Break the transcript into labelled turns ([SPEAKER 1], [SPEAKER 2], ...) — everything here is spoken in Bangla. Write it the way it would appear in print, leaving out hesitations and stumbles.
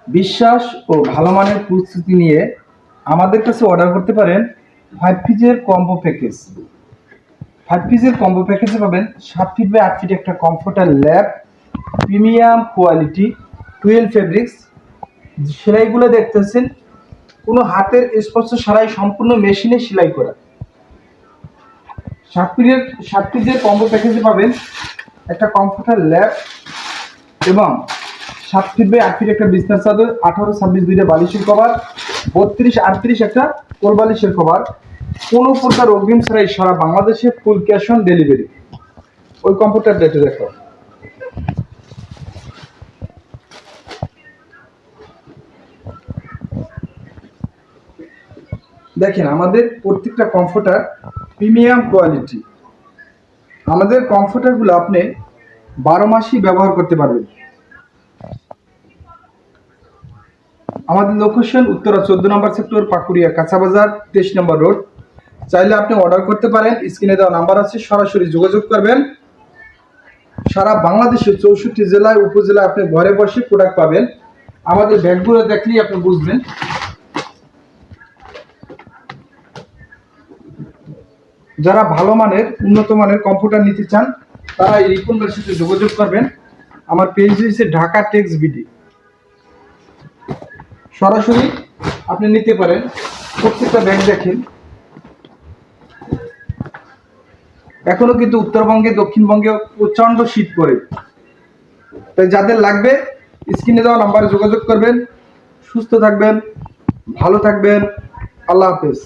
[SPEAKER 1] বিশ্বাস ও ভালো মানের প্রস্তুতি নিয়ে আমাদের কাছে অর্ডার করতে পারেন 5 পিসের কম্বো প্যাকেজ। 5 পিসের কম্বো প্যাকেজে পাবেন 7 ফিট বাই 8 ফিট একটা কমফোর্টার ল্যাব, প্রিমিয়াম কোয়ালিটি 12 ফেব্রিক্স। সেলাইগুলো দেখতেছেন কোনো হাতের স্পর্শ ছাড়াই সম্পূর্ণ মেশিনে সেলাই করা। 7 পিসের কম্বো প্যাকেজে পাবেন একটা কমফোর্টার ল্যাব এবং 7 ফিট বাই 8 ফিট একটা বিছনার চাদর, 18-26 দুইটা বালিশের কভার, 32-38 একটা কোল বালিশের কভার। কোনো প্রকার অগ্রিম ছাড়াই সারা বাংলাদেশে ফুল ক্যাশ অন ডেলিভারি। ওই কম্পিউটারটা একটু দেখো। দেখেন আমাদের প্রত্যেকটা কমফোর্টার প্রিমিয়াম কোয়ালিটি। আমাদের কমফোর্টারগুলো আপনি 12 মাসই ব্যবহার করতে পারবেন। আমাদের লোকেশন উত্তরা 14 নম্বর সেক্টর, পাকুড়িয়া কাঁচাবাজার, 23 নম্বর রোড। চাইলে আপনি অর্ডার করতে পারেন, স্ক্রিনে দেওয়া নাম্বার আছে, সরাসরি যোগাযোগ করবেন। সারা বাংলাদেশে 64 জেলায় উপজেলায় আপনি ঘরে বসে প্রোডাক্ট পাবেন। আমাদের ব্যাগগুলো দেখলেই আপনি বুঝবেন। যারা ভালো মানের উন্নত মানের কম্পিউটার নিতে চান তারা এই রিপনের সাথে যোগাযোগ করবেন। আমার পেজ হচ্ছে ঢাকা টেক্স বিডি। সরাসরি আপনি নিতে পারেন। প্রত্যেকটা ব্যাগ দেখেন, এখনো কিন্তু উত্তরবঙ্গে দক্ষিণবঙ্গে প্রচন্ড শীত পড়ে। তাই যাদের লাগবে স্ক্রিনে দেওয়া নাম্বারে যোগাযোগ করবেন। সুস্থ থাকবেন, ভালো থাকবেন। আল্লাহ হাফেজ।